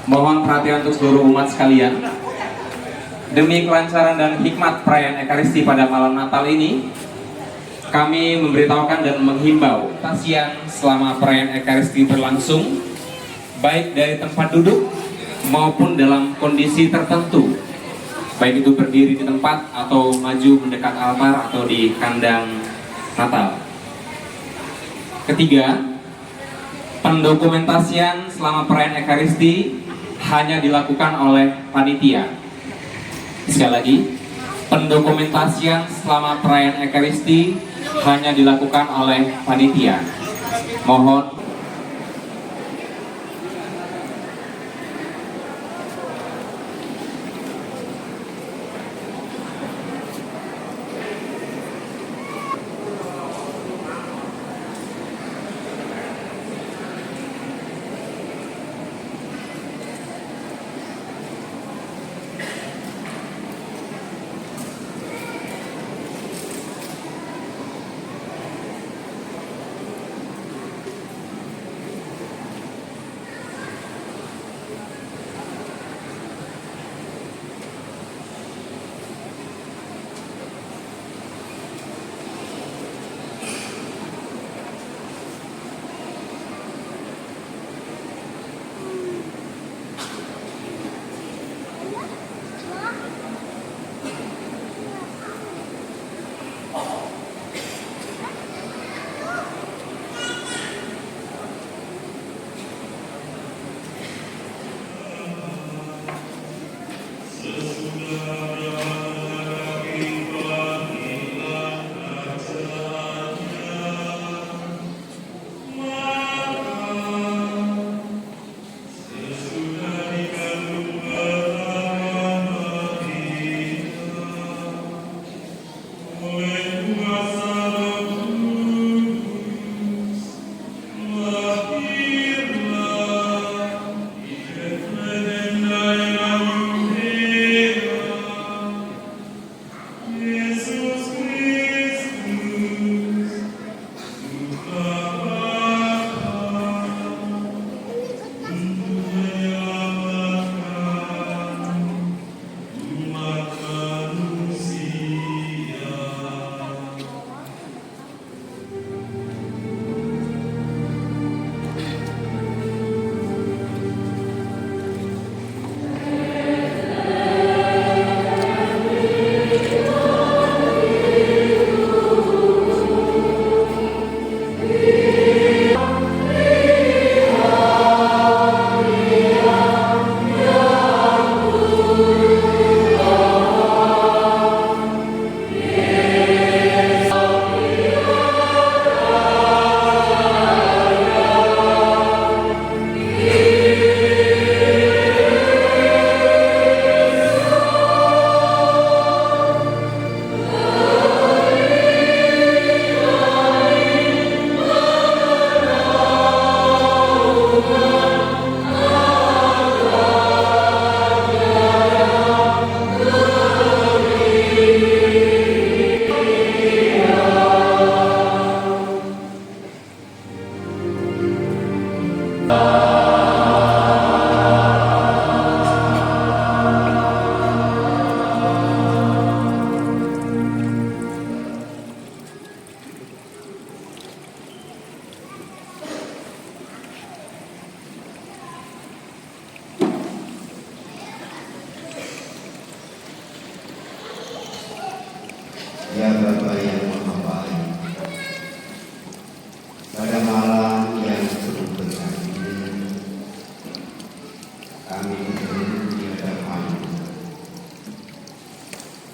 Mohon perhatian untuk seluruh umat sekalian. Demi kelancaran dan hikmat perayaan Ekaristi pada malam Natal ini, kami memberitahukan dan menghimbau pasien selama perayaan Ekaristi berlangsung, baik dari tempat duduk maupun dalam kondisi tertentu, baik itu berdiri di tempat atau maju mendekat altar atau di kandang Natal. Ketiga, pendokumentasian selama perayaan Ekaristi hanya dilakukan oleh panitia. Sekali lagi, pendokumentasian selama perayaan Ekaristi hanya dilakukan oleh panitia. Mohon. Ya Bapa yang Maha Baik, pada malam yang penuh berkah ini, kami bertemu di hadapan-Mu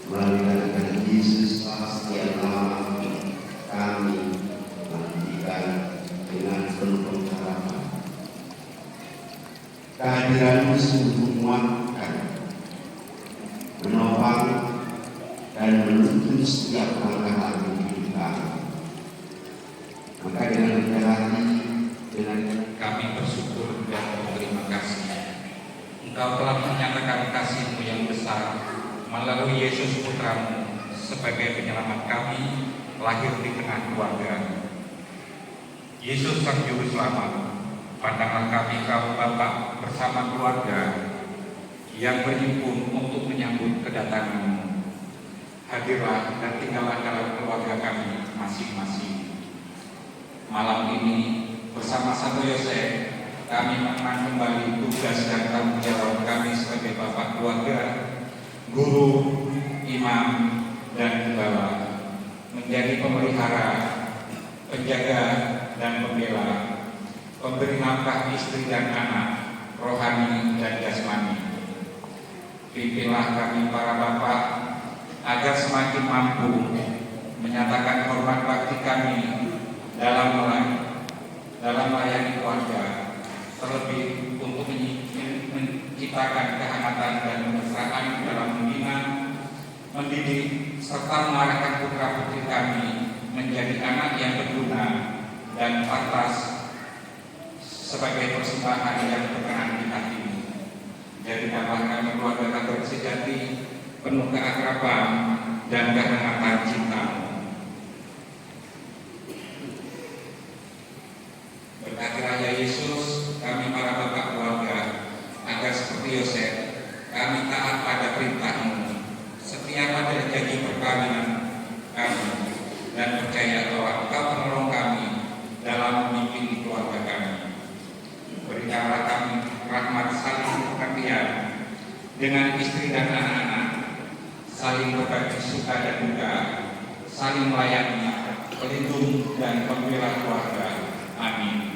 melalui kehadiran Yesus yang lama kami nantikan dengan penuh pengharapan. Kehadiran-Mu sungguh menguatkan, menopang dan menuntun setiap langkah hidup kami. Maka dengan rendah hati, dengan kami bersyukur dan berterima kasih. Engkau telah menyatakan kasih-Mu yang besar melalui Yesus Putra-Mu sebagai penyelamat kami lahir di tengah keluarga. Yesus Sang Juru Selamat, pandanglah kami kaum Bapa bersama keluarga yang berhimpun untuk menyambut kedatangan. Hadirlah dan tinggallah dalam keluarga kami masing-masing. Malam ini bersama Santo Yosef kami mengenang kembali tugas dan tanggung jawab kami sebagai bapak keluarga, guru, imam, dan gembala, menjadi pemelihara, penjaga, dan pembela, pemberi nafkah istri dan anak, rohani dan jasmani. Pimpinlah kami para bapak agar semakin mampu menyatakan hormat bakti kami dalam melayani keluarga, terlebih untuk menciptakan kehangatan dan kemesraan dalam membina, mendidik, serta mengarahkan putra-putri kami menjadi anak yang berguna dan pantas sebagai persembahan yang berkenan di hatimu. Jadikanlah kami keluarga Katolik sejati, penuh keakraban dan kehangatan cintamu. Berkatilah ya Yesus kami para bapak keluarga, agar seperti Yosef kami taat pada perintah-Mu, setia pada janji perkawinan kami, dan percaya bahwa Engkau menolong kami dalam memimpin keluarga kami. Berikanlah kami rahmat saling pengertian dengan istri dan anak-anak, saling berbagi suka dan duka, saling melayani, pelindung dan pembela keluarga. Amin.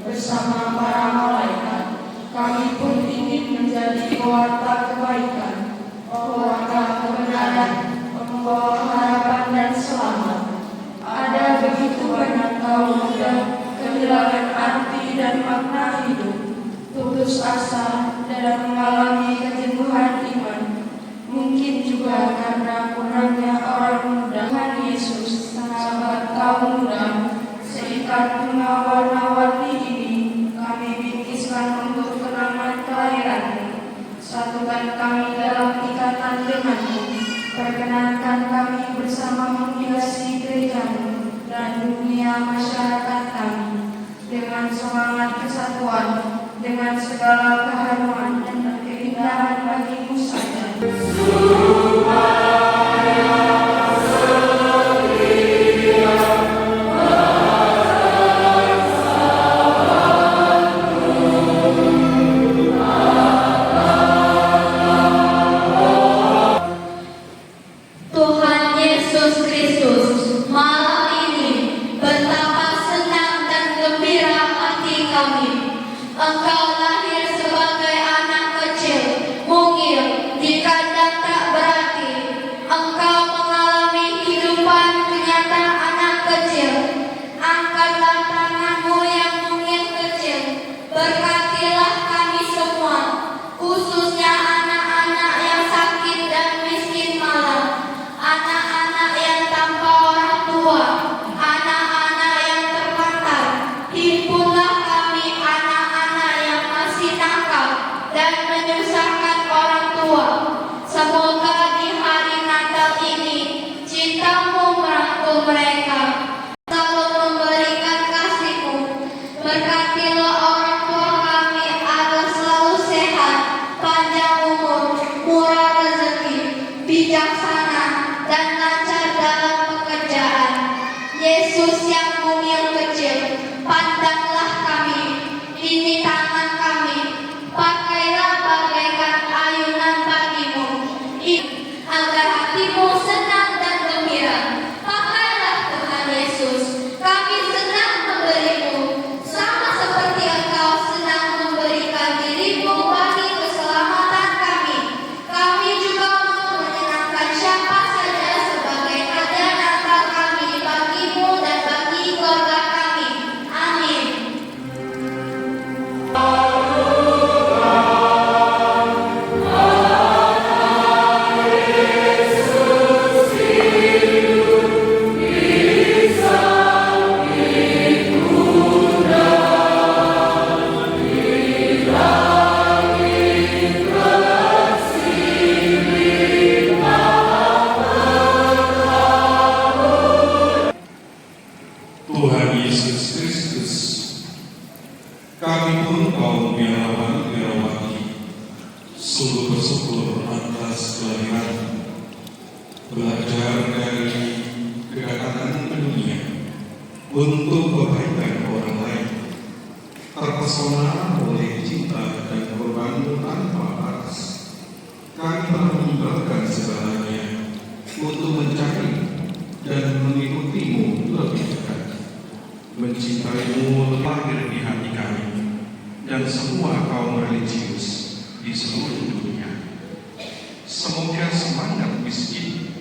Bersama para malaikat, kami pun ingin menjadi pewarta kebaikan bunga warna-warni ini kami bingkiskan untuk kenangan kelahiranmu. Satukan kami dalam ikatan denganmu. Perkenankan kami bersama menghiasi gerejamu dan dunia masyarakat kami dengan semangat kesatuan, dengan segala keharuman dan keindahan bagimu saja. Tuhan Yesus Kristus, malam ini betapa senang dan gembira hati kami. Engkau lahir sebagai anak kecil, mungil di kandang tak berarti. Engkau mengalami kehidupan kenyataan anak kecil. Angkatlah tanganmu yang mungil kecil, berkatilah kami semua, khususnya anak-anak yang sakit dan miskin malam. Anak-anak yang tanpa orang tua, anak-anak yang terlantar, himpunlah kami anak-anak yang masih nakal dan menyusahkan orang tua. Semoga di hari Natal ini cintamu merangkul mereka, selalu memberikan kasihmu. Berkatilah orang tua kami agar selalu sehat, panjang umur, murah rezeki, bijaksana, dan lancar dalam pekerjaan. Yesus yang mungil kecil, pandanglah kami, ini tangan kami, pakailah bagaikan ayunan bagimu, agar hatimu senang dan gembira. Pakailah Tuhan Yesus, kami senang memberimu, sama seperti Engkau senang memberikan dirimu bagi keselamatan kami. Kami juga mau menyenangkan siapa saja sebagai hadiah Natal kami bagimu dan bagi keluarga kami. Amin. Tuhan Yesus Kristus, kami pun kaum biarawati sungguh bersyukur atas kelahiran, belajar dari kedatangan ke dunia untuk kebaikan orang lain, terpesona oleh cinta dan korban tanpa batas. Kami telah meninggalkan segalanya untuk mencari dan mengikutimu lebih dekat. Mencintaimu lahir di hati kami dan semua kaum religius di seluruh dunia. Semoga semangat miskin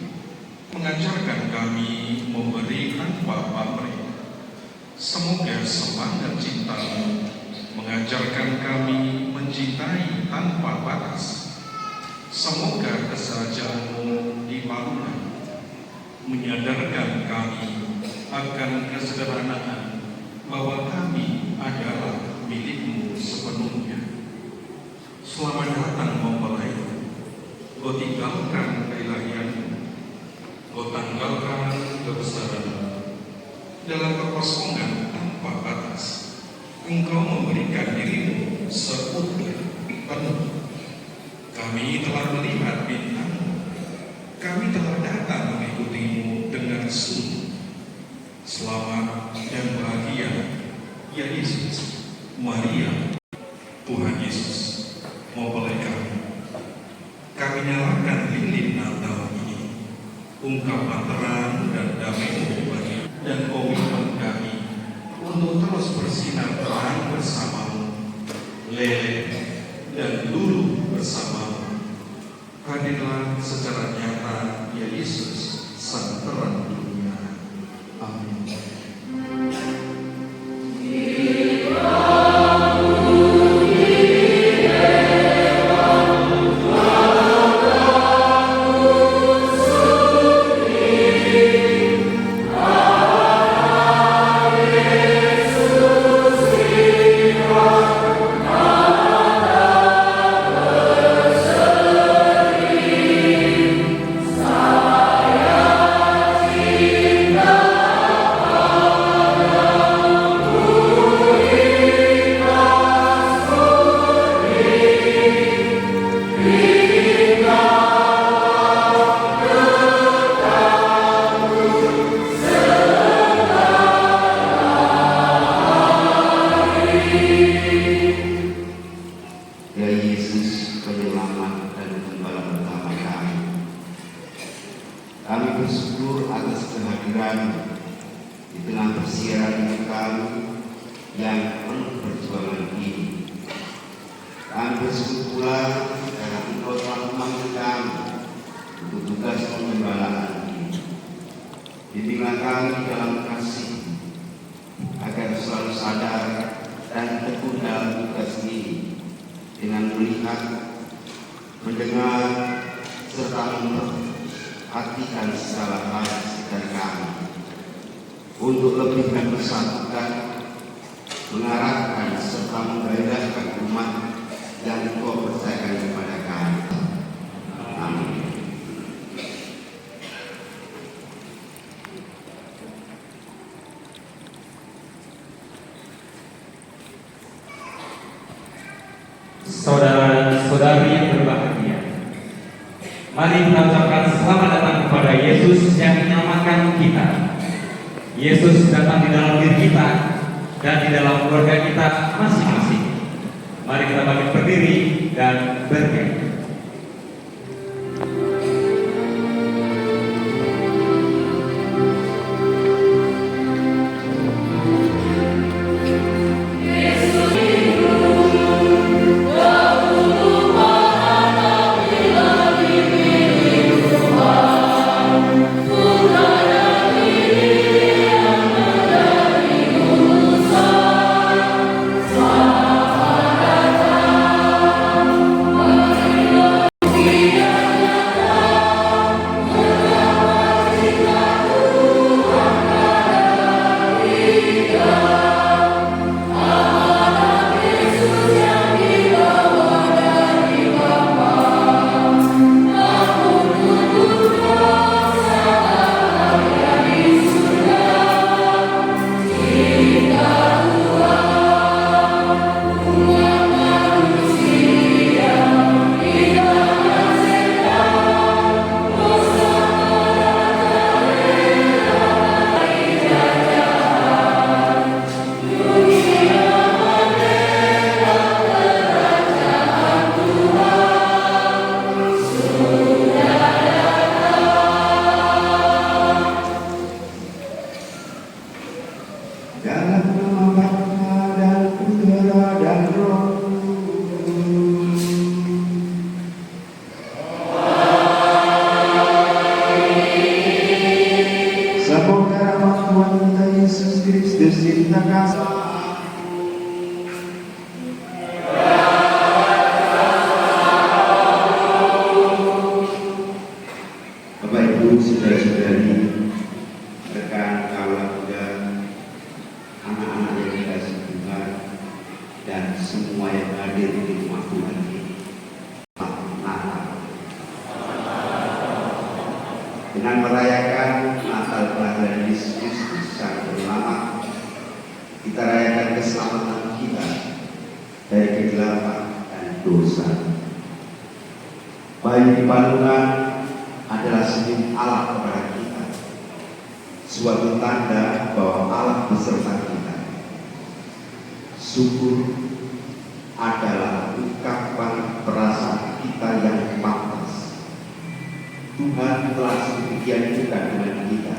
mengajarkan kami memberi tanpa pamrih. Semoga semangat cintamu mengajarkan kami mencintai tanpa batas. Semoga kesajaanmu di Palungan menyadarkan kami akan kesederhanaan bahwa kami adalah milikmu sepenuhnya. Selamat datang mempelai, kau tinggalkan keilahianmu, kau tanggalkan kebesaranmu. Dalam kekosongan tanpa batas, engkau memberikan dirimu seutuh penuh. Kami telah melihat bintangmu, kami telah datang mengikutimu dengan sungguh. Selamat dan bahagia, ya Yesus, Maria, Tuhan Yesus, mempelai kami. Kami nyalakan lilin Natal ini, ungkapan terang dan damai bagi dan komitmen kami untuk terus bersinar terang bersamamu, lele dan lulu bersamamu. Hadirlah secara nyata, ya Yesus, sang terang dunia. Amin. di tengah persiaran kami yang penuh perjuangan ini. Kami bersyukur pula karena Engkau telah memanggil kami untuk tugas pengembalaan ini. Bimbinglah kami dalam kasih agar selalu sadar dan tekun dalam tugas ini dengan melihat, mendengar, serta memperhatikan segala hal sekitar kami untuk lebih mempersatukan, mengarahkan serta menggairahkan umat yang Engkau percayakan kepada kami. Amin. Saudara dan saudari yang berbahagia, mari kita ucapkan selamat datang kepada Yesus yang menyelamatkan kita. Yesus datang di dalam diri kita dan di dalam keluarga kita masing-masing. Mari kita bangkit berdiri dan bernyanyi. Dalam nama Bapa dan Putra dan Roh Kudus. Semoga rahmat Tuhan kita Yesus Kristus, cinta kasih Bapak Ibu, saudara-saudari, rekan kawan muda, anak-anak yang dikasih Tuhan, dan semua yang hadir di rumah Tuhan ini. Natal. Dengan merayakan Natal kelahiran Yesus Kristus Sang Penyelamat, kita rayakan keselamatan kita dari kegelapan dan dosa. Bayi di palungan adalah senyum Allah kepada kita, suatu tanda bahwa Allah beserta kita. Syukur adalah ungkapan perasaan kita yang pantas. Tuhan telah sedemikian juga dengan kita.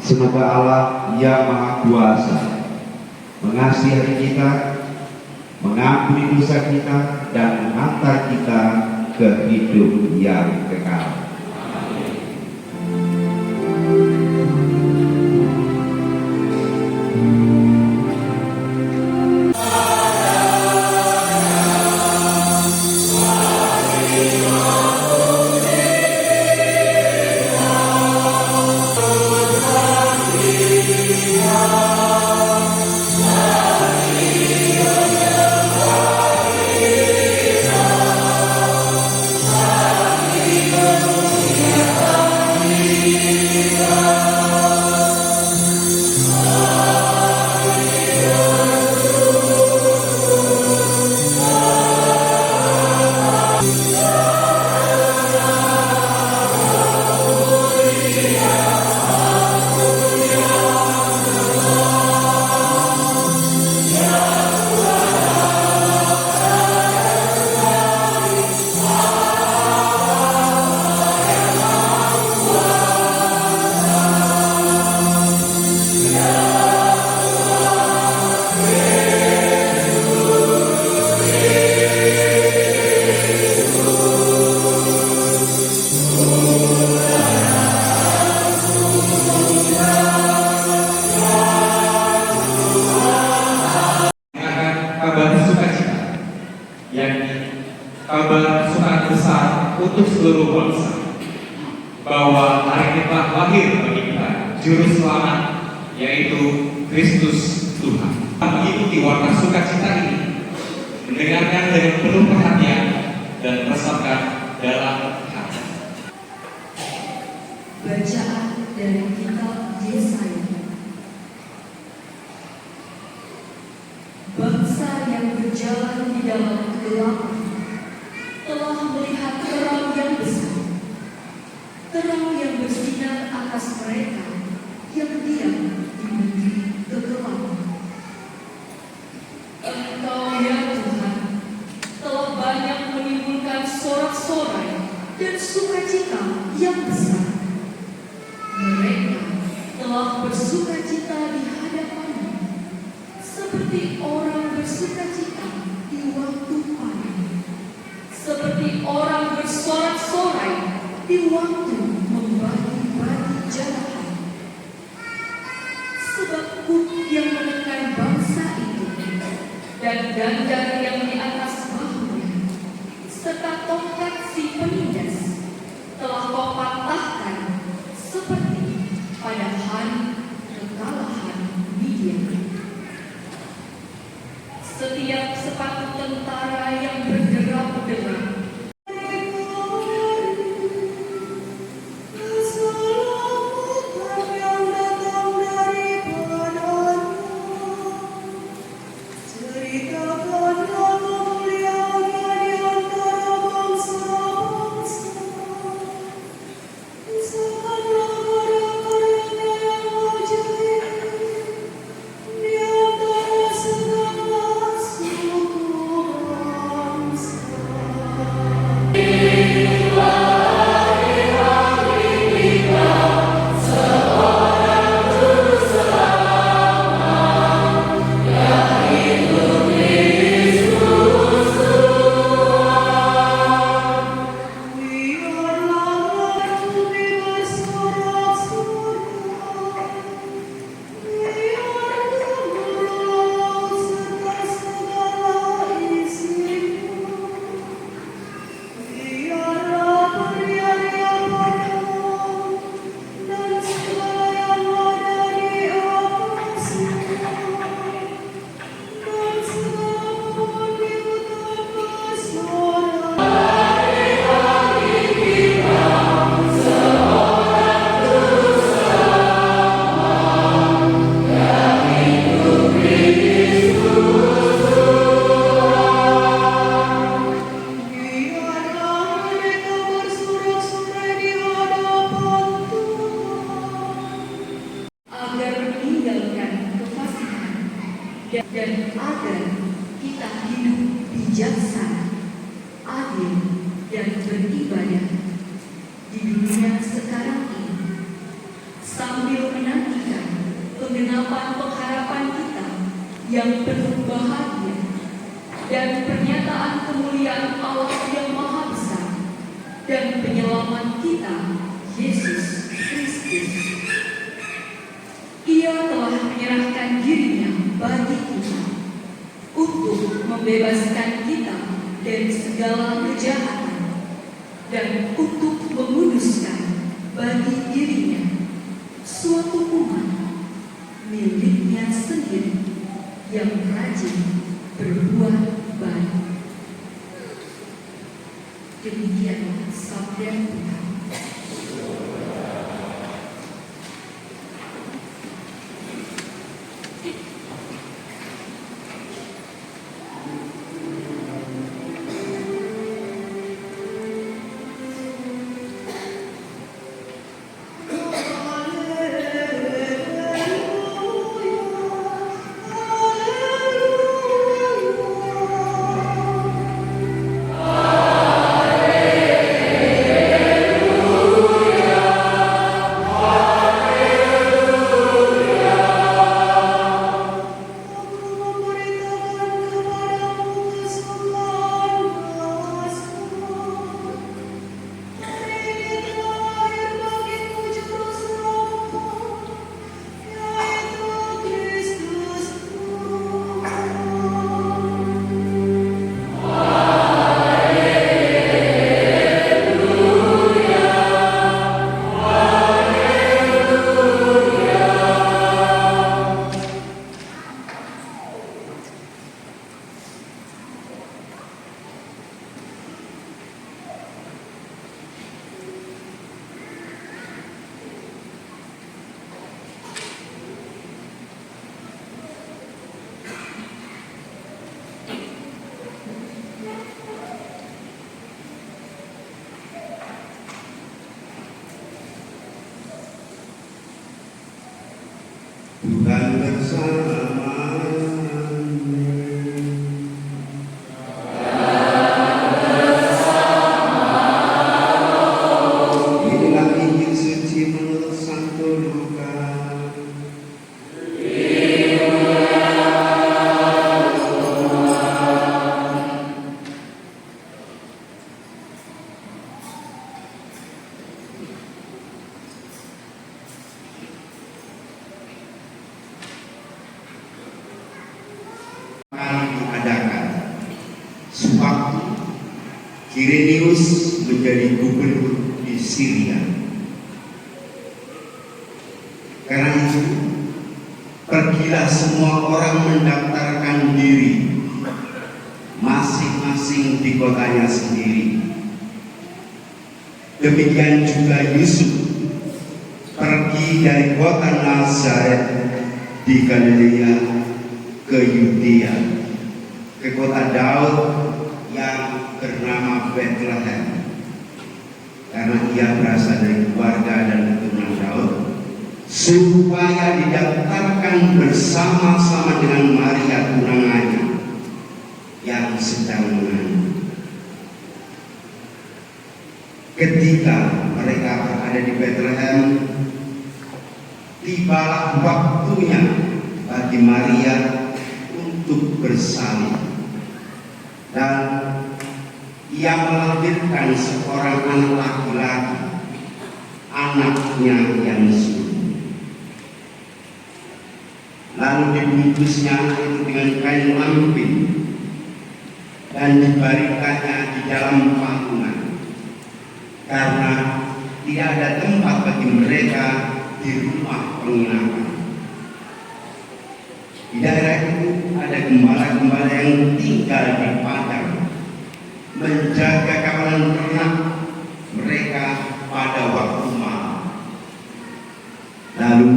Semoga Allah yang Maha Kuasa mengasihi kita, mengampuni dosa kita, dan mengantar kita ke hidup yang kekal. Amin. kabar suka besar untuk seluruh bangsa bahwa hari ini telah lahir bagi kita Juru Selamat, yaitu Kristus Tuhan. Mengikuti warta sukacita ini, mendengarkan dengan penuh perhatian dan meresapkan dalam hati. Bacaan dari kitab Yesaya. Bangsa yang berjalan di dalam kegelapan telah melihat terang yang besar, terang yang bersinar atas mereka yang diam di negeri kegelapan. Engkau ya Tuhan telah banyak menimbulkan sorak-sorai dan sukacita yang besar. Mereka telah bersukacita di hadapan-Mu, seperti orang bersukacita di waktu panen, seperti orang bersorak-sorai di waktu membagi-bagi jarahan. Sebab kuk yang menekan bangsa itu dan dandar yang di atas bahunya, serta tongkat si penindas telah Kau patahkan seperti pada hari kekalahan Midian. Setiap sepatu tentara yang berderap-derap dan agar kita hidup bijaksana, adil, dan beribadah di dunia sekarang ini, sambil menantikan penggenapan pengharapan kita yang penuh bahagia dan pernyataan kemuliaan Allah yang Maha Besar dan penyelamat kita, Yesus Kristus. Ia telah menyerahkan dirinya bagi kita untuk membebaskan kita dari segala kejahatan dan untuk menguduskan bagi dirinya suatu umat miliknya sendiri yang rajin berbuat baik. Demikianlah sabda Tuhan. Tuhan bersamamu. Inilah Injil suci menurut Santo Lukas. Diadakan sewaktu Kirenius menjadi gubernur di Syria. Karena itu, pergilah semua orang mendaftarkan diri masing-masing di kotanya sendiri. Demikian juga Yusuf pergi dari kota Nazaret di Galilea ke Yudea, ke kota Daud yang bernama Bethlehem, karena ia berasal dari keluarga dan keturunan Daud, supaya didaftarkan bersama-sama dengan Maria tunangannya yang sedang mengandung. Ketika mereka berada di Bethlehem, tibalah waktunya bagi Maria untuk bersalin, dan ia melahirkan seorang anak laki-laki, anaknya yang sulung. Lalu dibungkusnya anak itu dengan kain lampin dan dibaringkannya di dalam pakungan, karena tidak ada tempat bagi mereka di rumah penginapan. Di daerah itu ada gembala-gembala yang tinggal di padang, menjaga kawanan ternak mereka pada waktu malam. Lalu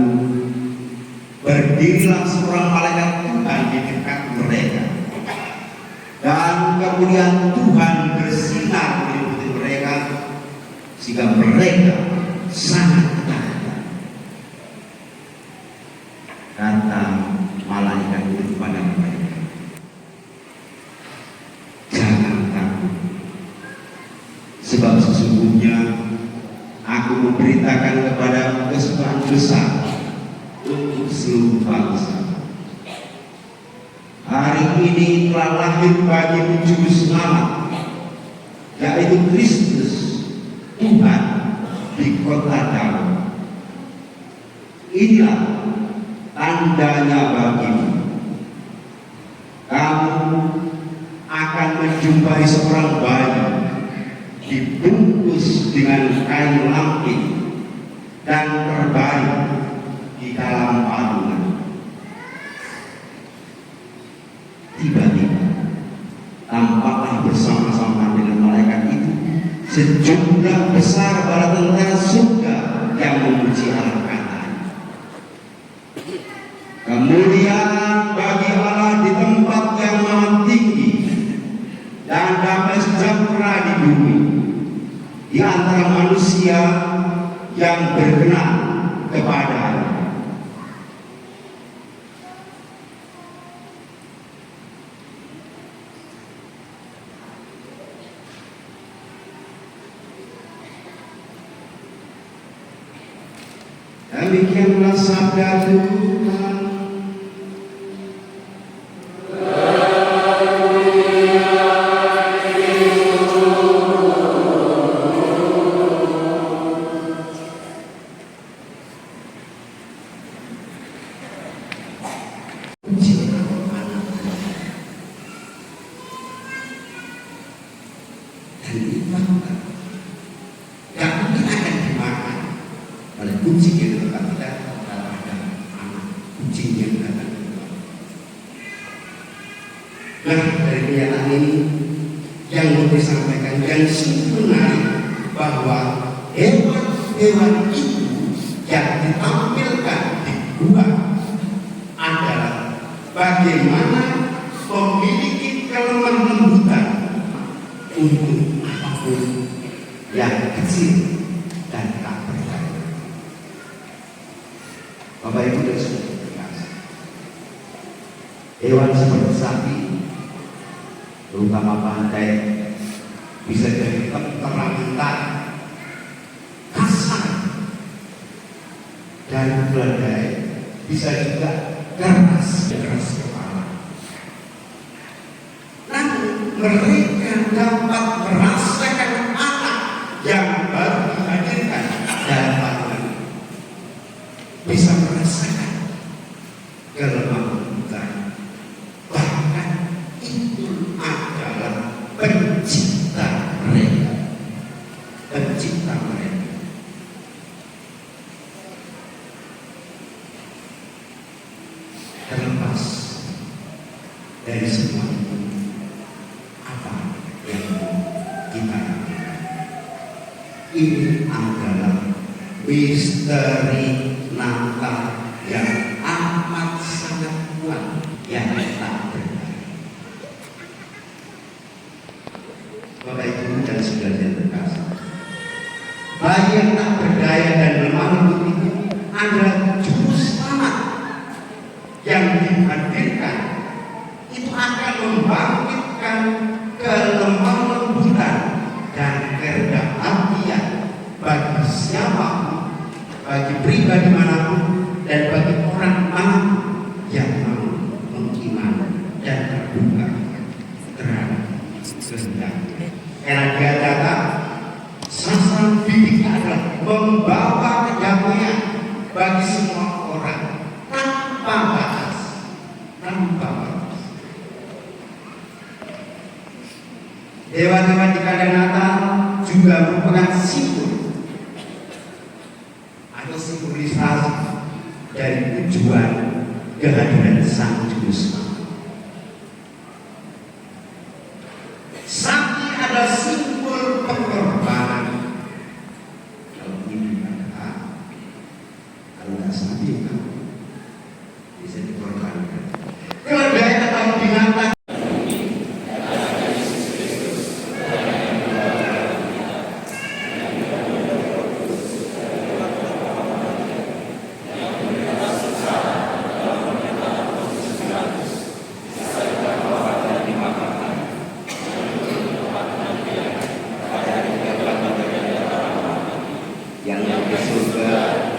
berdirilah seorang malaikat Tuhan di dekat mereka, dan kemuliaan Tuhan bersinar meliputi mereka, sehingga mereka sangat ketakutan. Kata malaikat itu kepada mereka, jangan takut, sebab sesungguhnya aku memberitakan kepada kesukaan besar untuk seluruh bangsa. Hari ini telah lahir bagimu juru selamat, yaitu Kristus Tuhan di kota Daud. Inilah tandanya bagimu, kamu akan menjumpai seorang bayi dibungkus dengan kain lampin dan terbaring di dalam palungan. Tiba-tiba tampaklah bersama-sama dengan malaikat itu sejumlah besar bala tentara surga yang memuji Allah. Kemuliaan bagi Allah di tempat yang maha tinggi, dan damai sejahtera di bumi di antara manusia yang berkenan kepada-Nya. Demikianlah sabda Tuhan. Kucing yang tetap tidak kalau ada anak kucing yang datang ke rumah. Nah, dari pernyataan ini yang mau disampaikan dan sebenarnya bahwa hewan-hewan itu yang ditampilkan di gua adalah bagaimana memiliki kelemah lembutan untuk apapun yang kecil dan tak berdaya. Bapak Ibu dan Saudara, Hewan seperti sapi, terutama banteng, bisa jadi temperamental, kasar, dan keledai bisa juga keras kepala. Namun mereka dapat merasakan anak yang baru dihadirkan dalam patungan, bisa merasakan kelemahan kita. Bahkan itu adalah pencipta mereka, pencipta mereka. Terlepas dari semua itu, apa yang kita lakukan? Ini adalah misteri Natal yang amat sangat kuat, yang tak berdaya. Bapak Ibu dan saudara yang terkasih, bayi yang tak berdaya dan lemah lembut itu adalah juru selamat yang dihadirkan. Itu akan membangkitkan kelemah lembutan dan kerendah hatian bagi siapapun, bagi pribadi manapun, dan bagi orang manapun yang mau mengimani dan terbuka terhadap kehendak. Karena dia datang, sasaran didiknya adalah membawa kedamaian bagi semua orang tanpa batas, tanpa batas. Hewan-hewan di kandang Natal juga merupakan simbol atau simbolisasi dari tujuan kehadiran Sang Juru Selamat. Sapi adalah simbol pengorbanan. Kalau ini kata, kalau nggak sapi kan bisa dikorbankan. Keledai atau binatang yang di surga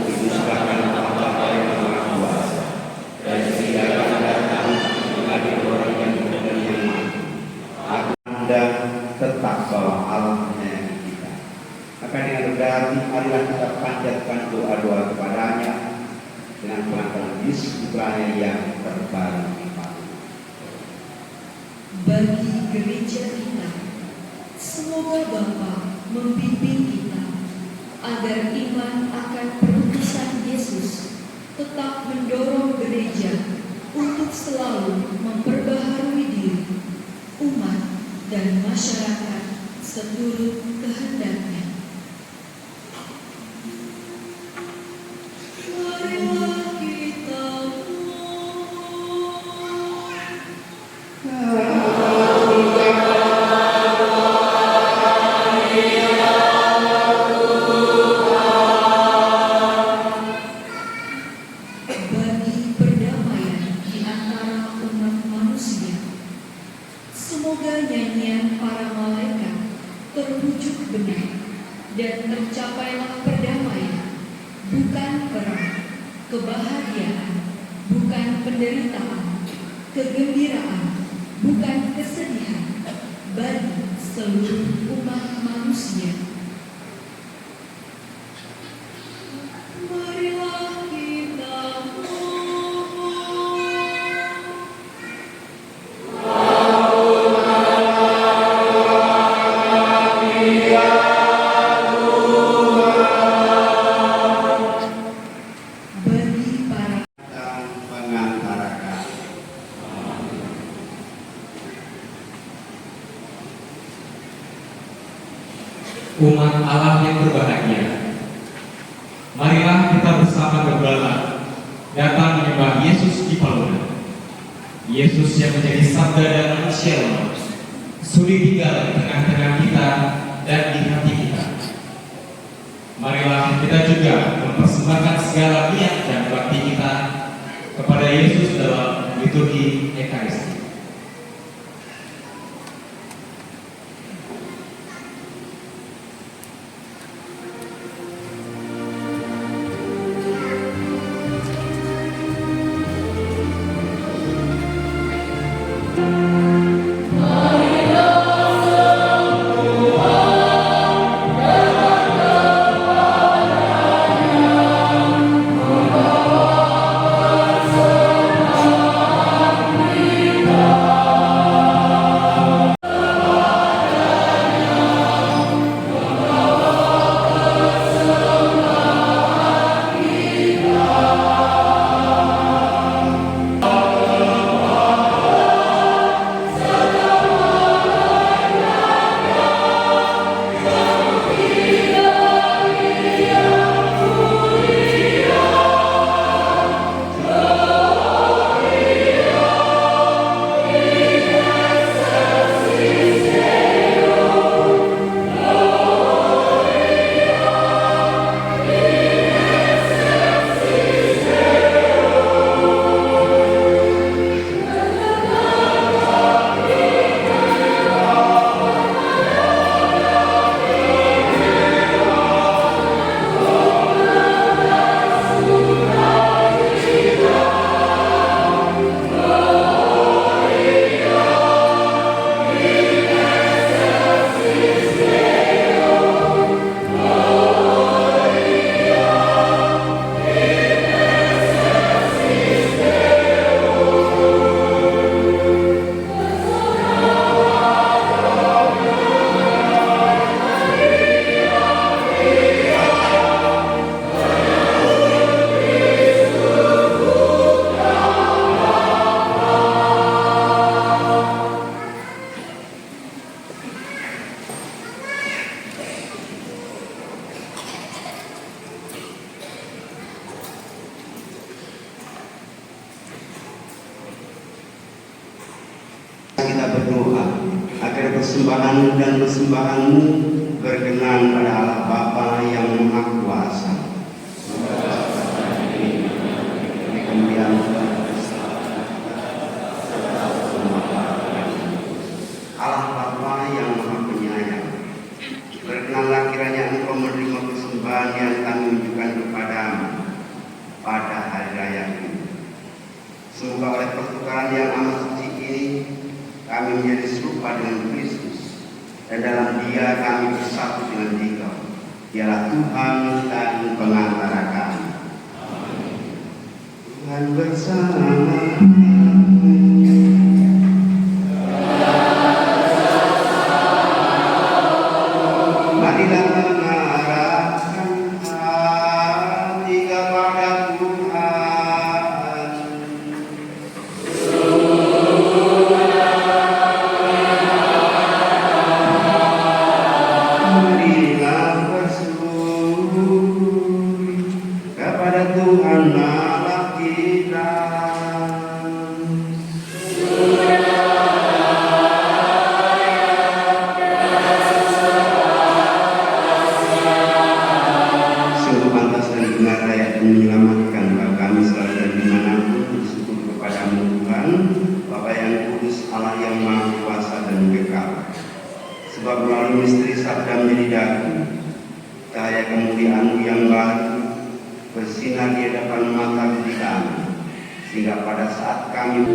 didusahkan Allah yang Maha Kuasa, dan tidak akan datang bagi orang yang benar yang mati. Anda tetap bahwa Allah menyayangi kita. Maka dengan rendah hati marilah kita panjatkan doa-doa kepadanya dengan pelan-pelan putranya yang terbaru di Patung. Bagi gereja kita, semoga Bapa membimbing kita agar iman akan perutusan Yesus tetap mendorong gereja untuk selalu memperbaharui diri, umat, dan masyarakat seturut kehendaknya. Marilah kita bagi perdamaian di antara umat manusia. Semoga nyanyian para malaikat terwujud benar dan tercapailah perdamaian, bukan perang, kebahagiaan, bukan penderitaan, kegembiraan, bukan kesedihan, bagi seluruh umat manusia. Marilah kita bagi para dan mengantarakan. Umat Allah yang berbahagia, marilah kita bersama gembala datang menyembah Yesus di Palungan. Yesus yang menjadi sabda dan manusia lemah, sudi tinggal di tengah-tengah kita dan di hati kita. Marilah kita juga mempersembahkan segala niat dan bakti kita kepada Yesus dalam liturgi Ekaristi. Kita berdoa agar persembahan dan persembahanmu berkenan pada Allah Bapa yang Maha Kuasa. Kemudian Allah Bapa yang Maha Penyayang, berkenanlah kiranya Engkau menerima persembahan yang kami tunjukkan kepadamu pada hari raya ini. Semoga oleh pertukaran yang amat suci ini kami menjadi serupa dengan Kristus, dan dalam Dia kami bersatu dengan Dikau. Dialah Tuhan dan pengantara kami. Tuhan bersama. Marilah mengarahkan hati kepada Tuhan. Marilah bersyukur kepada Tuhan Allah kita. Sungguh pantas dan benar layak menyelamatkan bahwa kami selalu dan dimanapun bersyukur kepadamu Tuhan, Bapa yang kudus, Allah yang Maha Kuasa dan kekal. Sebab melalui misteri sabda menjadi daging, cahaya kemuliaan-Mu yang baru bersinar di hadapan mata kita, sehingga pada saat kami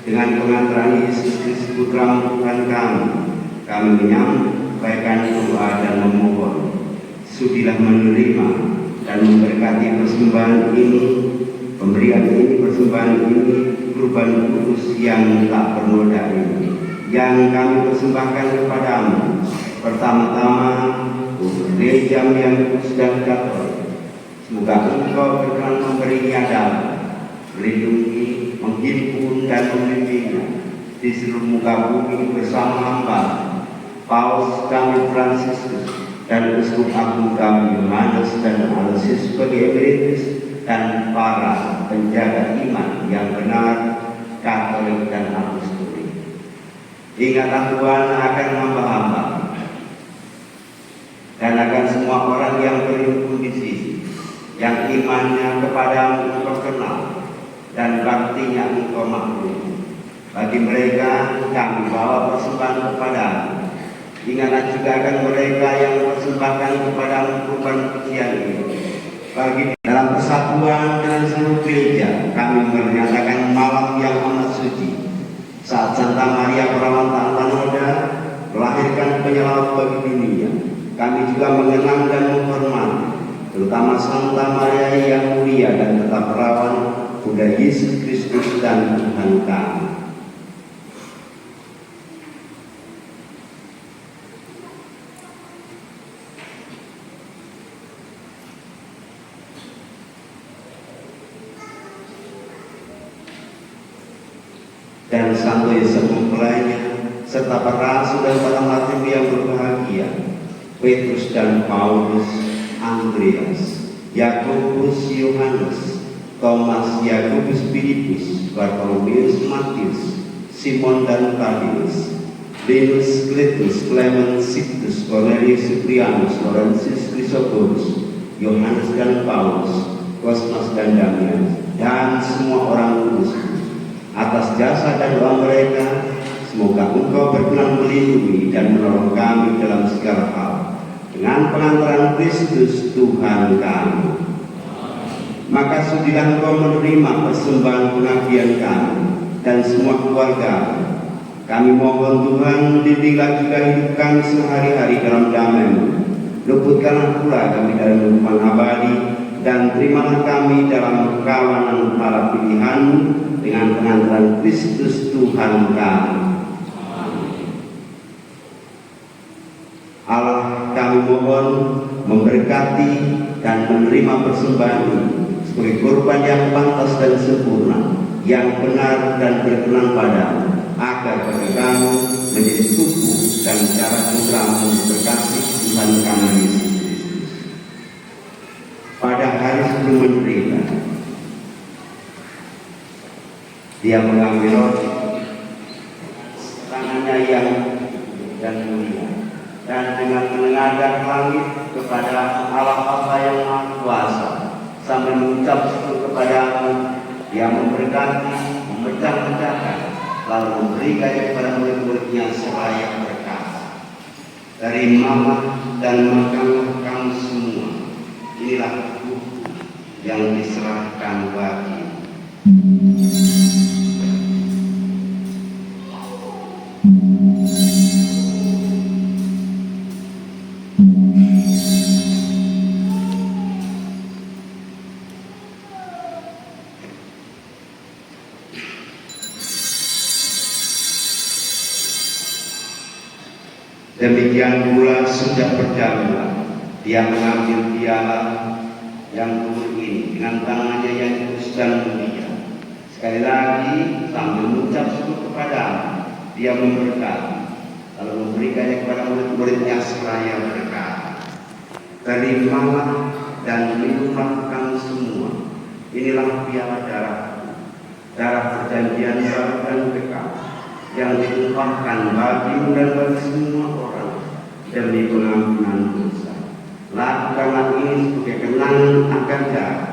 dengan pengantaran Yesus Kristus Putra Tuhan kami menyampaikan doa dan memohon, sudilah menerima dan memberkati persembahan ini, pemberian ini, persembahan ini, kurban kudus yang tak bernoda ini, yang kami persembahkan kepadamu. Pertama-tama, gereja yang kudus dan katolik, semoga Engkau berkenan memberinya dalam, melindungi, menghimpun dan membimbingnya di seluruh muka bumi bersama hamba Paus kami Fransiskus dan Uskup Agung kami Yohanes dan Aloysius sebagai emeritus dan para penjaga iman yang benar, Katolik dan apostolik. Ingatlah Tuhan akan hamba-hamba dan akan semua orang yang berhimpun di sini, yang imannya kepadamu Engkau kenal dan baktinya Engkau maklum. Bagi mereka kami bawa persembahan kepadamu. Ingatlah juga akan mereka yang persembahkan kepadamu kurban pujian ini. Bagi dalam persatuan dengan seluruh gereja, kami menyatakan malam yang amat suci saat Santa Maria Perawan tanpa noda melahirkan penyelamat bagi dunia. Kami juga mengenang dan menghormati terutama Santa Maria yang mulia dan tetap perawan, Bunda Yesus Kristus dan Tuhan kami. Dan Santo Yosef mempelainya, serta para rasul dan para martir yang berbahagia, Petrus dan Paulus, Andreas, Yakobus, Yohanes, Thomas, Yakobus, Filipus, Bartolomeus, Matius, Simon dan Tadeus, Linus, Cletus, Clement, Sictus, Cornelius, Cyprianus, Laurentius, Chrysogonus, Yohanes dan Paulus, Cosmas dan Damian, dan semua orang kudus. Atas jasa dan doa mereka, semoga Engkau berkenan melindungi dan menolong kami dalam segala hal. Dengan pengantaran Kristus Tuhan kami. Maka sudilah Engkau menerima persembahan pengabdian kami dan semua keluarga. Kami mohon Tuhan, didiklah juga hidup kami sehari-hari dalam damai-Mu. Luputkanlah pula kami dari hukuman abadi, dan terimalah kami dalam kawanan para pilihan-Mu dengan pengantaran Kristus Tuhan kami. Allah, kami mohon memberkati dan menerima persembahan ini sebagai kurban yang pantas dan sempurna, yang benar dan berkenan padamu, agar bagi kami menjadi tubuh dan darah putra-Mu berkasih Tuhan kami Yesus Kristus. Pada hari sebelum menderita, Dia mengambil roti, tangannya yang dan mulia, dan dengan menengadahkan langit kepada Allah Bapa yang Maha Kuasa, sambil mengucap syukur kepadamu, Dia memberkati, memecah-mecahkan, lalu memberikan kepada murid-muridnya seraya berkat. Terimalah dan makanlah kamu semua. Inilah tubuh yang diserahkan bagi. Demikian pula sudah berjalan, Dia mengambil piala yang buruk ini dengan tangannya yang kudus dan mulia. Sekali lagi sambil mengucap syukur kepadamu, Dia memberkati, lalu memberikannya kepada murid-muridnya seraya berkata, terimalah dan minumlah kamu semua. Inilah piala darahku, darah perjanjian baru dan kekal, yang ditumpahkan bagimu dan bagi semua orang demi pengampunan dosa. Lakukanlah ini sebagai kenangan akan darah.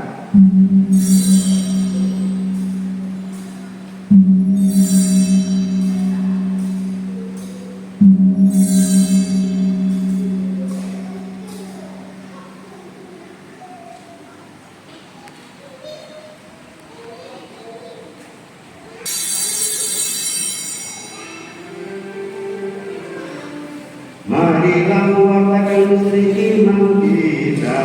mewartakan misteri iman kita.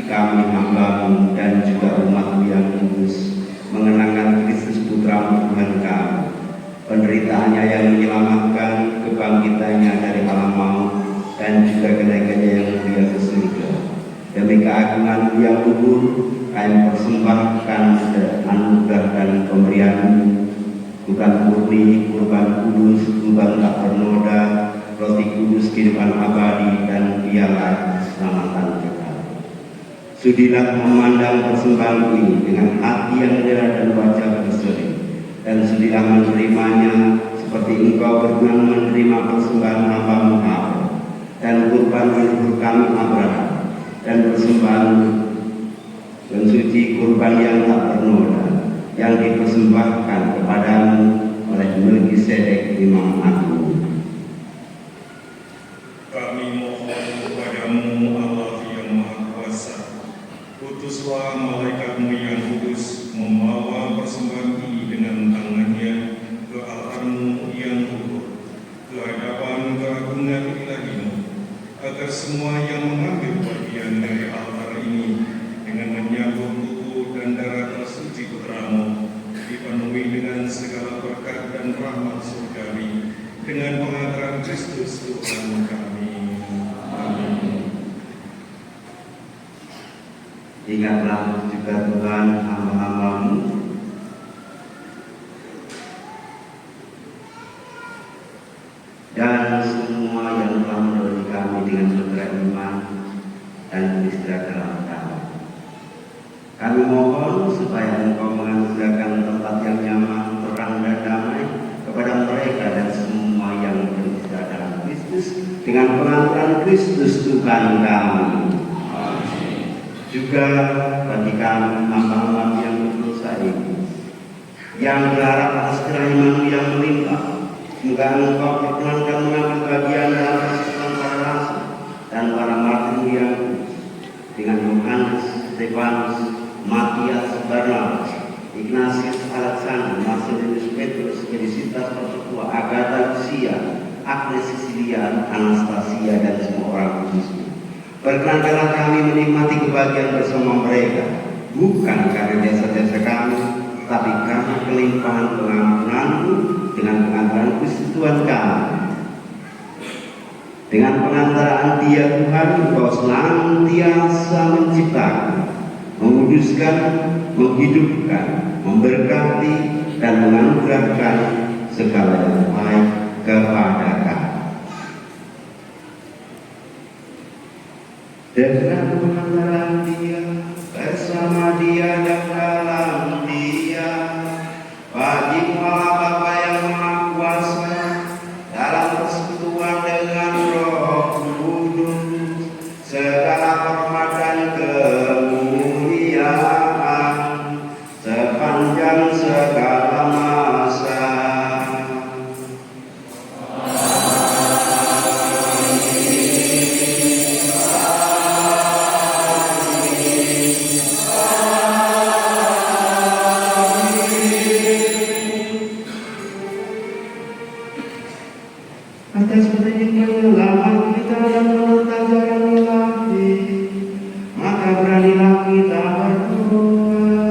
Kami hambamu dan juga umat-Mu yang kudus mengenangkan Kristus Putra-Mu Tuhan kami, penderitaannya yang menyelamatkan, kebangkitannya dari alam maut, dan juga kenaikannya yang mulia ke surga. Demi keagungan-Mu yang luhur, kami persembahkan anugerah dan pemberian-Mu, kurban murni, kurban kudus, kurban tak bernoda, roti kudus kehidupan abadi, dan piala keselamatan kekal. Sudilah memandang persembahan ini dengan hati yang rela dan wajah berseri, dan sudilah menerimanya seperti Engkau berkenan menerima persembahan hamba-Mu Abel dan kurban leluhur kami Abraham, dan persembahan pensuci kurban yang tak bernoda yang dipersembahkan kepadamu oleh Melkisedek Imam Agung. Kami mohon kepadamu Allah yang Maha Kuasa, utuslah malaikat-Mu yang kudus membawa persembahan ini dengan tangannya ke altar-Mu yang luhur, ke hadapan keagungan ilahi-Mu, agar semua yang mengambil bagian dari altar ini dengan menyambut tubuh dan darah tersuci Putra-Mu dipenuhi dengan segala berkat dan rahmat surgawi dengan pengantaran Kristus Tuhan kami. Amin. Ingatlah juga Tuhan hamba-hamba-Mu dan semua yang telah menolong kami dengan saudara iman dan beristirahat dalam kami. Kami mohon supaya Engkau menganugerahkan tempat yang nyaman, terang dan damai kepada mereka dan semua yang beristirahat dalam Kristus dengan pengantaran Kristus Tuhan kami. Juga bagi kami hamba-hamba yang berdosa ini, yang berharap atas kerahiman yang melimpah, semoga Engkau perkenankan mengambil bagian dalam persekutuan para rasul dan para martir yang dengan Yohanes, Stefanus, Matias, Barnabas, Ignatius, Alexander, Marcellinus, Petrus, Felicitas, Perpetua, Agatha, Lucia, Agnes, Sicilia, Anastasia, dan semua orang kudus. Perkenankanlah kami menikmati kebahagiaan bersama mereka, bukan karena jasa-jasa kami, tapi karena kelimpahan pengampunan-Mu dengan pengantaran Kristus Tuhan kami. Dengan pengantaraan Dia Tuhan, Engkau senantiasa menciptakan, menguduskan, menghidupkan, memberkati, dan menganugerahkan segala yang baik kepada kami. Dengan pengantaran Dia, bersama Dia dan dalam Dia, bagi Allah Bapa yang Maha Kuasa, dalam persekutuan dengan Roh Kudus, segala hormat dan kemuliaan sepanjang segala masa. Atas penyelamat kita dan menentang jalan ilahi, maka beranilah kita berdoa.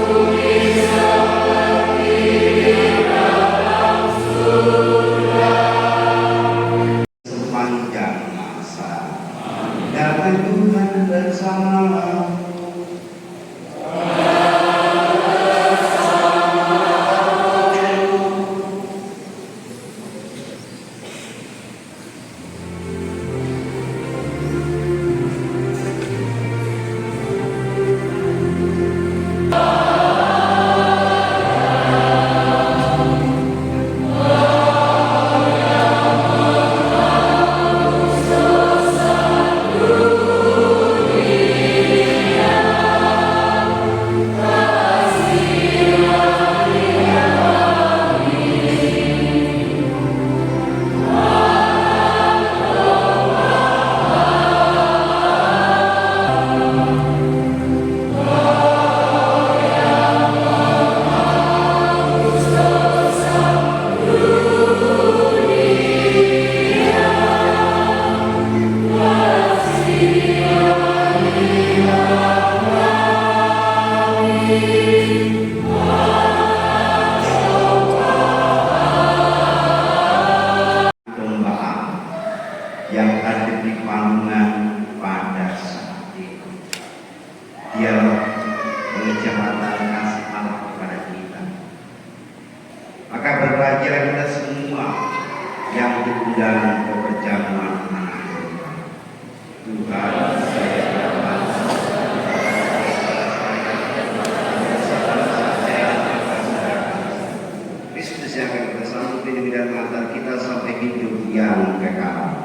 Siapa pengejawatan kasih Allah kepada kita. Maka berbahagialah kita semua yang diundang ke perjamuan anak domba. Tuhan, saya dapat Kristus yang akan bersama di dalam antar kita sampai hidup yang kekal.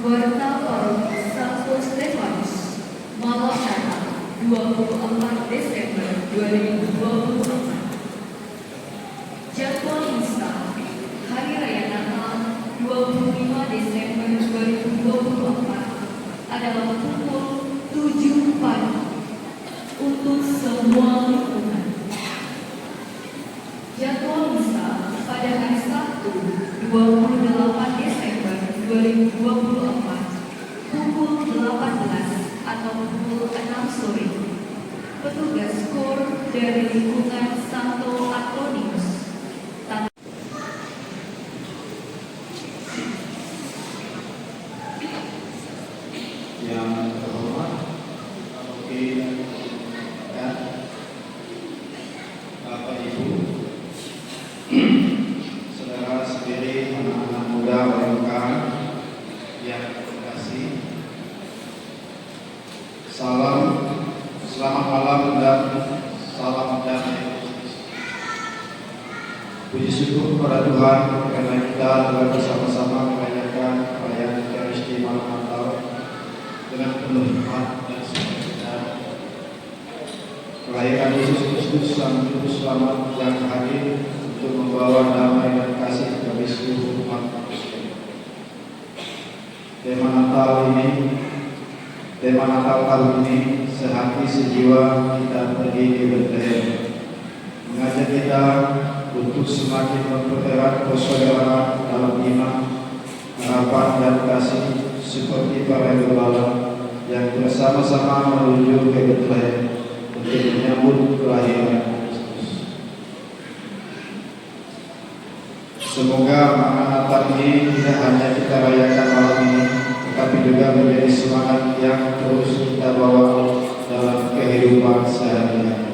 Warta Paroki Santo Stefanus, Malam Natal 24 Desember 2024. Jadwal misa Hari Raya Natal 25 Desember 2024 adalah pukul 7 pagi untuk semua lingkungan. Jadwal misa pada hari Sabtu 28 Desember 2024 pukul 18 atau pukul 6 sore. petugas KOR dari lingkungan Santo Antonius. Yang terhormat Paroki dan Bapak Ibu, saudara sendiri, anak-anak muda OMK yang terkasih, selamat malam dan salam damai. Puji syukur kepada Tuhan karena kita telah bersama-sama merayakan perayaan Ekaristi malam Natal dengan penuh hikmat dan sukacita. Kelahiran Yesus Kristus Sang Juru Selamat yang hadir untuk membawa damai dan kasih bagi seluruh umat manusia. Tema Natal tahun ini, sehati sejiwa kita pergi ke Bethlehem, mengajak kita untuk semakin mempererat persaudaraan dalam iman, harapan dan kasih seperti para gembala yang bersama-sama menuju ke Bethlehem untuk menyambut kelahiran Kristus. Semoga makna Natal ini tidak hanya kita rayakan malam ini, tetapi juga menjadi semangat yang terus kita bawa dalam kehidupan sehari-hari.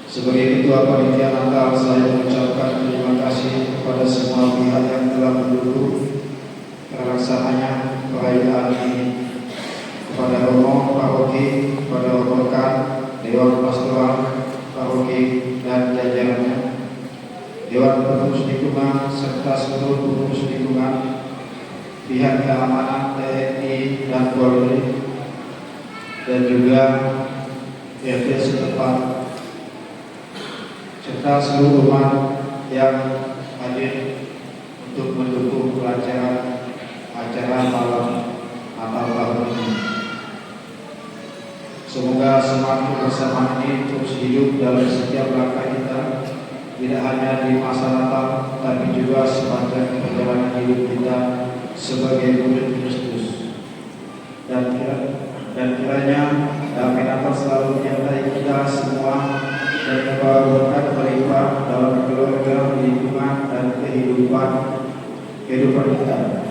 Sebagai Ketua Panitia Natal, saya mengucapkan terima kasih kepada semua pihak yang telah mendukung terlaksananya perayaan ini, kepada Romo Paroki, kepada rekan Dewan Pastoral Paroki dan jajarannya, Dewan Pengurus Lingkungan serta seluruh pengurus lingkungan, pihak keamanan TNI dan Polri, dan juga RT setempat, serta seluruh umat yang hadir untuk mendukung kelancaran acara malam Natal tahun ini. Semoga semangat kebersamaan ini terus hidup dalam setiap langkah kita, tidak hanya di masa Natal, tapi juga sepanjang perjalanan hidup kita sebagai murid Kristus. Dan kiranya damai Natal selalu menyertai kita semua dan membawa berkat melimpah dalam keluarga, lingkungan, dan kehidupan kita.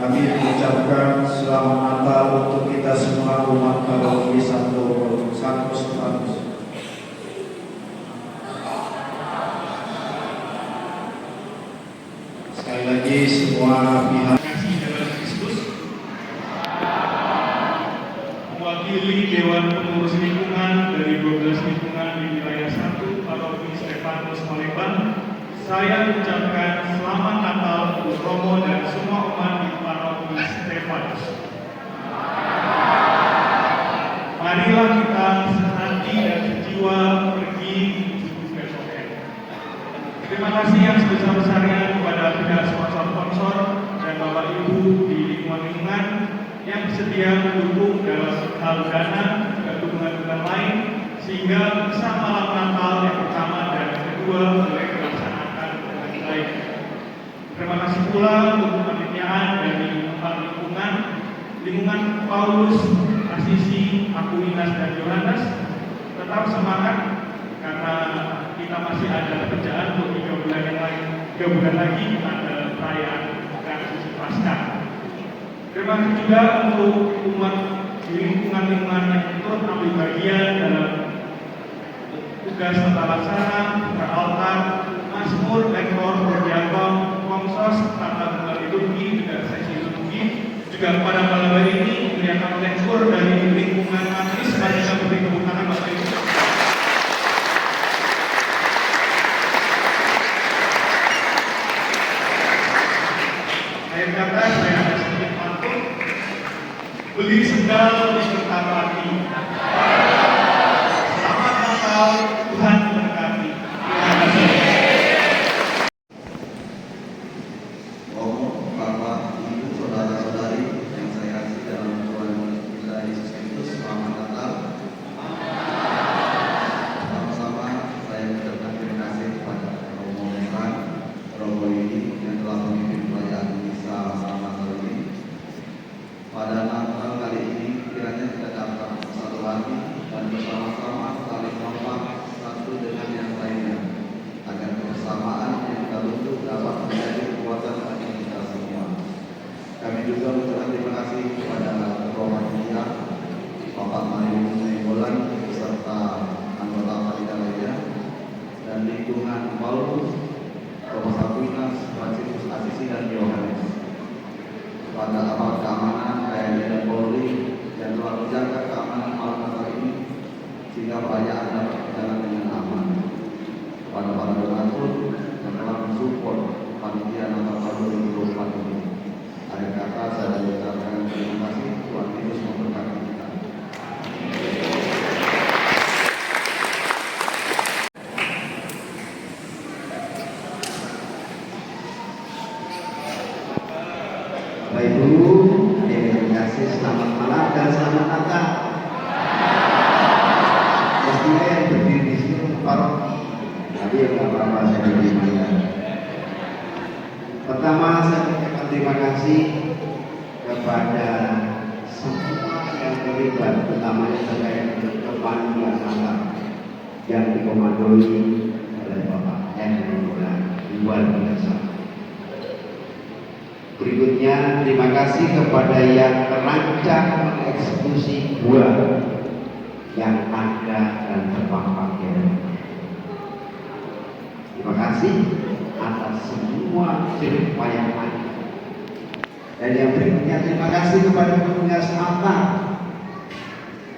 Kami mengucapkan selamat Natal untuk kita semua umat Paroki Santo Stefanus. Sekali lagi semua pihak mewakili Dewan Pengurus Lingkungan dari 12 lingkungan di wilayah 1 Paroki Stefanus Palembang, saya mengucapkan selamat Natal untuk Romo dan semua umat di Paroki Stefanus. Marilah kita sehati dan sejiwa pergi menuju Bethlehem. Terima kasih yang sebesar-besarnya kepada pihak sponsor-sponsor dan Bapak Ibu di lingkungan yang sedia mendukung dalam hal dana dan dukungan-dukungan lain sehingga bisa malam Natal yang pertama dan kedua boleh dilaksanakan dengan baik. Terima kasih pula untuk kepanitiaan dari empat lingkungan Paulus, Asisi, Aquinas, dan Yohanes. Tetap semangat karena kita masih ada pekerjaan untuk 3 bulan lagi ada perayaan Transisi Paskah. Terima kasih juga untuk umat di lingkungan yang turut ambil bagian dalam tugas tata laksana, buka altar, Mazmur, lektor, berdiakon, komsos, tata tunggal liturgi, juga sesi liturgi. Juga pada malam hari ini menyiapkan lektur dari lingkungan Manis. Mari kita beri tepuk tangan Bapak Ibu. Akhir kata saya ada sedikit pantun. Beli sendal di kertas hati. Selamat Natal, Tuhan memberkati. Terima kasih. Romo, Bapak, Ibu, saudara-saudari yang saya kasih dalam Tuhan kita Yesus Kristus, selamat Natal. Sama-sama saya mengucapkan terima kasih kepada Romo Lesan, Romo ini yang telah memimpin perayaan misa selamat tahun ini. Pada Natal kali ini kiranya kita dapat satu hati dan kepada aparat keamanan TNI dan Polri yang telah menjaga keamanan malam Natal ini sehingga perayaan dapat berjalan dengan aman. Kepada para donatur yang telah mensupport panitia Natal tahun 2024 ini. Akhir kata saya ucapkan terima kasih. Tuhan Yesus memberkati kita. Bapak Ibu, yang kasih selamat malam dan selamat Natal. Pastinya yang berdiri di sini paroki, tapi yang nggak apa-apa saya berdiri mana. Pertama saya ucapkan terima kasih kepada semua yang terlibat, utamanya terkait dengan kepanitiaan Natal yang dikomandoi oleh Bapak Henry luar biasa. Berikutnya, terima kasih kepada yang terancang mengeksekusi buah yang ada dan terpampang di hadapan. Terima kasih atas semua jerih payah Anda. Dan yang berikutnya, terima kasih kepada petugas Natal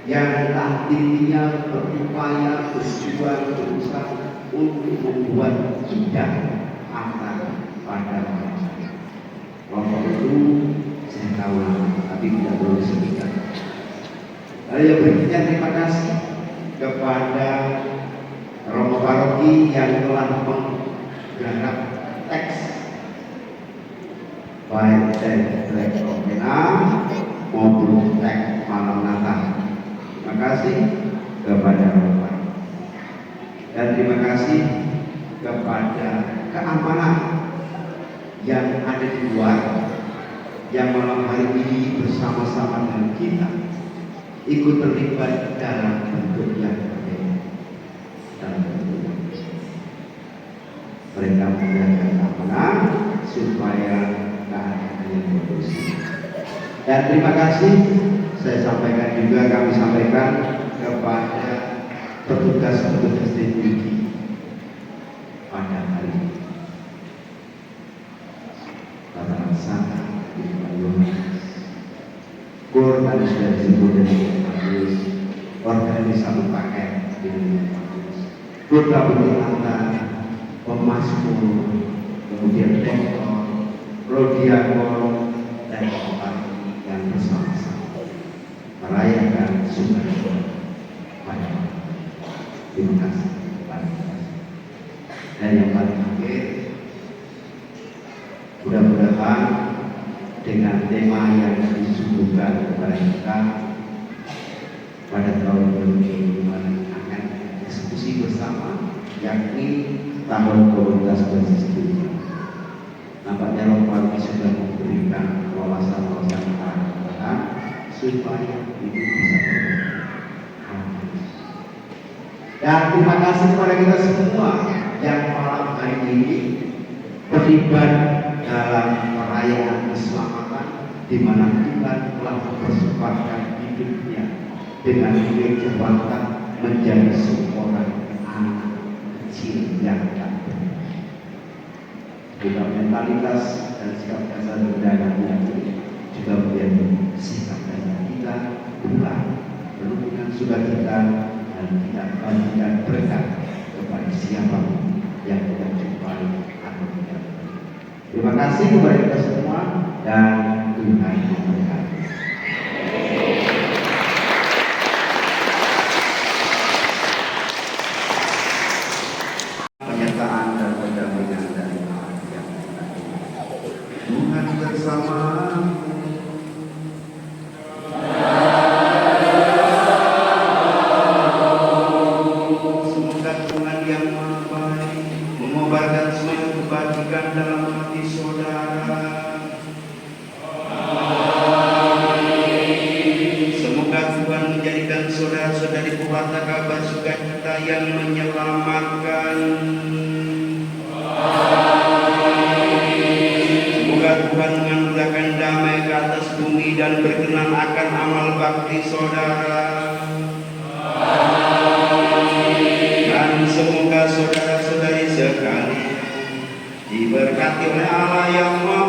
yang telah dirinya berupaya berjuang berusaha untuk membuat indah Natal pada masyarakat. Kelompok itu saya tahu tapi tidak perlu disebutkan. Lalu yang berikutnya, terima kasih kepada Romo Paroki yang telah menggarap teks baik teks Novena maupun teks malam Natal. Terima kasih kepada Romo Paroki dan terima kasih kepada keamanan yang ada di luar, yang malam hari ini bersama-sama dengan kita ikut terlibat dalam bentuk yang berbeda. Mereka menjaga keamanan supaya keadaan yang kondusif. Dan terima kasih saya sampaikan juga, kami sampaikan kepada petugas-petugas TNI pada hari ini. Kur tadi sudah disebut dengan bagus, organisasi paket dengan bagus. Kur Anta, pemasmur, kemudian doktor, prodiakon, dan orang yang bersama-sama merayakan Sukacita pada malam. Terima kasih. Dan yang paling akhir, mudah-mudahan dengan tema yang disuguhkan kepada kita pada tahun 2025 akan eksekusi bersama, yakni tahun komunitas bersistem. Nampaknya Rompani sudah memberikan wawasan-wawasan tambahan supaya itu bisa berjalan. Dan terima kasih kepada kita semua yang malam hari ini terlibat dalam perayaan keselamatan di mana Tuhan telah mempersempatkan hidupnya dengan kekuatan menjadi seorang anak kecil yang tak berdaya. Juga mentalitas dan sikap dasar berdaya juga menjadi sikap dasar kita pula menunjukkan sukacita dan kita bagikan berkat kepada siapapun yang kita jumpai atau tidak. Terima kasih kepada kita semua dan Tuhan memberkati. Pernyataan dan pendampingan dari Allah yang Tuhan bersama. Semoga Tuhan yang Maha Baik mengobarkan semua kebajikan dalam hati saudara. Semoga Tuhan menjadikan saudara-saudari pembaca kabar sukacita yang menyelamatkan. Semoga Tuhan menganugerahkan damai ke atas bumi dan berkenan akan amal bakti saudara. Dan semoga saudara-saudari sekalian diberkati oleh Allah yang Maha